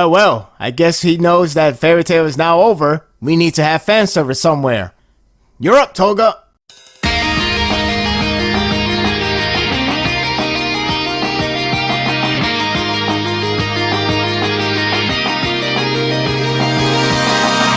Well, I guess he knows that Fairy Tail is now over. We need to have fan service somewhere. You're up, Toga!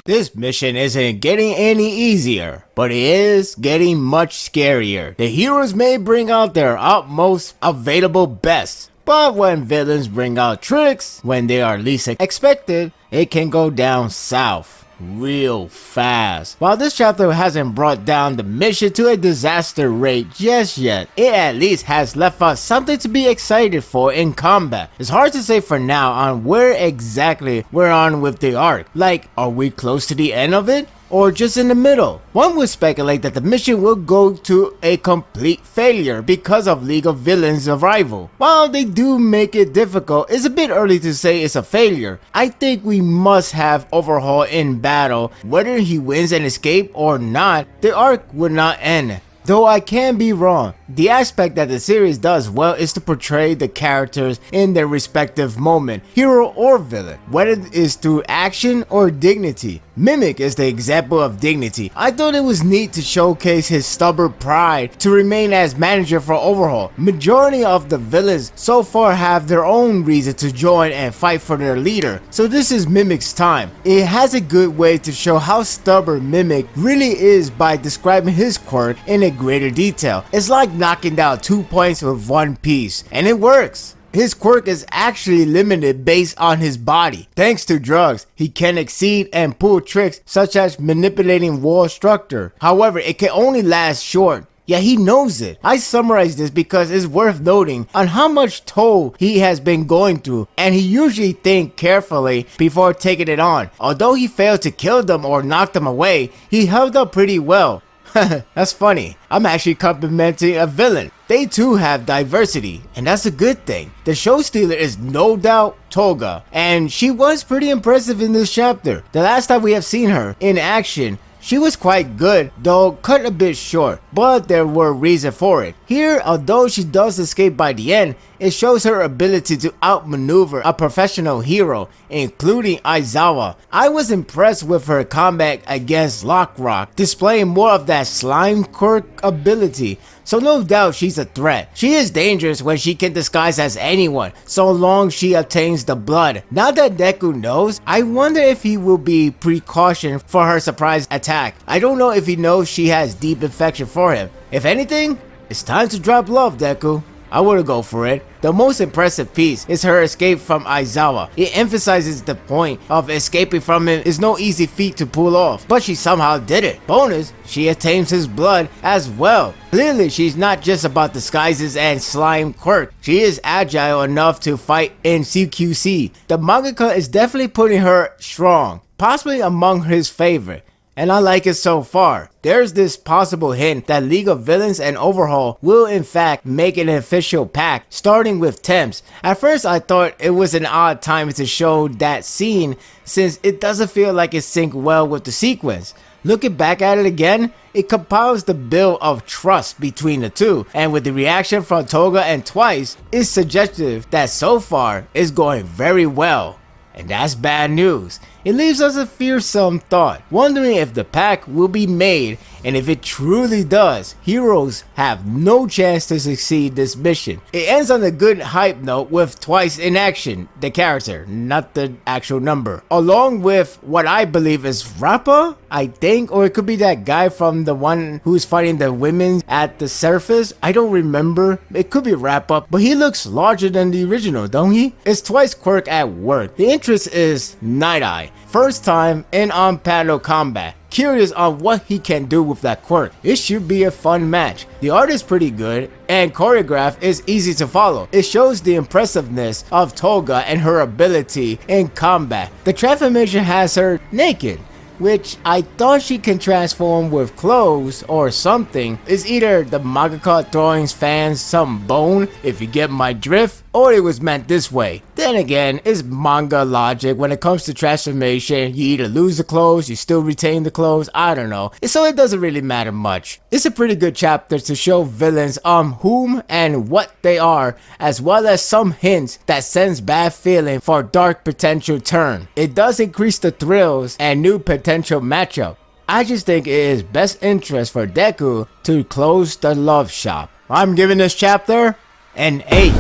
This mission isn't getting any easier, but it is getting much scarier. The heroes may bring out their utmost available best, but when villains bring out tricks when they are least expected, it can go down south real fast. While this chapter hasn't brought down the mission to a disaster rate just yet, it at least has left us something to be excited for in combat. It's hard to say for now on where exactly we're on with the arc. Like, are we close to the end of it? Or just in the middle? One would speculate that the mission will go to a complete failure because of League of Villains' arrival. While they do make it difficult, it's a bit early to say it's a failure. I think we must have Overhaul in battle. Whether he wins and escape or not, the arc would not end. Though I can be wrong. The aspect that the series does well is to portray the characters in their respective moment, hero or villain, whether it is through action or dignity. Mimic is the example of dignity. I thought it was neat to showcase his stubborn pride to remain as manager for Overhaul. Majority of the villains so far have their own reason to join and fight for their leader, so this is Mimic's time. It has a good way to show how stubborn Mimic really is by describing his quirk in a greater detail. It's like knocking down 2 points with 1 piece, and it works. His quirk is actually limited based on his body. Thanks to drugs, he can exceed and pull tricks such as manipulating wall structure. However, it can only last short. Yeah, he knows it. I summarize this because it's worth noting on how much toll he has been going through, and he usually thinks carefully before taking it on. Although he failed to kill them or knock them away, he held up pretty well. That's funny. I'm actually complimenting a villain. They too have diversity, and that's a good thing. The show stealer is no doubt Toga, and she was pretty impressive in this chapter. The last time we have seen her in action, she was quite good, though cut a bit short, but there were reasons for it. Here, although she does escape by the end, it shows her ability to outmaneuver a professional hero, including Aizawa. I was impressed with her combat against Lockrock, displaying more of that slime quirk ability, so no doubt she's a threat. She is dangerous when she can disguise as anyone, so long she obtains the blood. Now that Deku knows, I wonder if he will be precaution for her surprise attack. I don't know if he knows she has deep affection for him. If anything, it's time to drop love, Deku. I would've go for it. The most impressive piece is her escape from Aizawa. It emphasizes the point of escaping from him is no easy feat to pull off, but she somehow did it. Bonus, she attains his blood as well. Clearly, she's not just about disguises and slime quirk. She is agile enough to fight in CQC. The mangaka is definitely putting her strong, possibly among his favorite, and I like it so far. There's this possible hint that League of Villains and Overhaul will in fact make an official pact, starting with Temps. At first I thought it was an odd time to show that scene since it doesn't feel like it synced well with the sequence. Looking back at it again, it compiles the build of trust between the two, and with the reaction from Toga and Twice, it's suggestive that so far it's going very well. And that's bad news. It leaves us a fearsome thought, wondering if the pact will be made, and if it truly does, heroes have no chance to succeed this mission. It ends on a good hype note with Twice in action, the character, not the actual number, along with what I believe is Rappa, I think, or it could be that guy from the one who's fighting the women at the surface. I don't remember. It could be Rappa, but he looks larger than the original, don't he? It's Twice quirk at work. The interest is Night Eye. First time in on-panel combat. Curious on what he can do with that quirk. It should be a fun match. The art is pretty good and choreograph is easy to follow. It shows the impressiveness of Toga and her ability in combat. The transformation has her naked, which I thought she can transform with clothes or something. Is either the mangaka throwing fans some bone, if you get my drift, or it was meant this way. Then again, it's manga logic. When it comes to transformation, you either lose the clothes, you still retain the clothes, I don't know. So it doesn't really matter much. It's a pretty good chapter to show villains whom and what they are, as well as some hints that sends bad feeling for dark potential turn. It does increase the thrills and new potential matchup. I just think it is best interest for Deku to close the love shop. I'm giving this chapter an 8.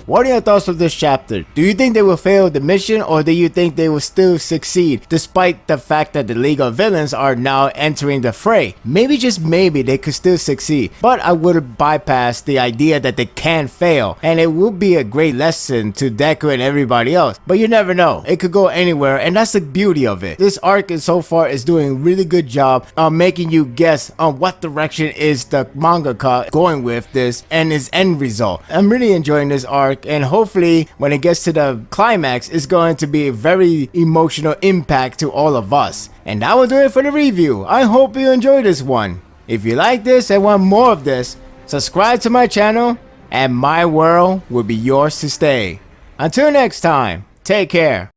What are your thoughts of this chapter? Do you think they will fail the mission, or do you think they will still succeed despite the fact that the League of Villains are now entering the fray? Maybe, just maybe, they could still succeed, but I would bypass the idea that they can fail, and it will be a great lesson to Deku and everybody else. But you never know, it could go anywhere, and that's the beauty of it. This arc so far is doing a really good job on making you guess on what direction is the mangaka going with this and its end result. I'm really enjoying this arc, and hopefully when it gets to the climax, it's going to be a very emotional impact to all of us. And that will do it for the review. I hope you enjoyed this one. If you like this and want more of this, subscribe to my channel and my world will be yours to stay. Until next time, take care.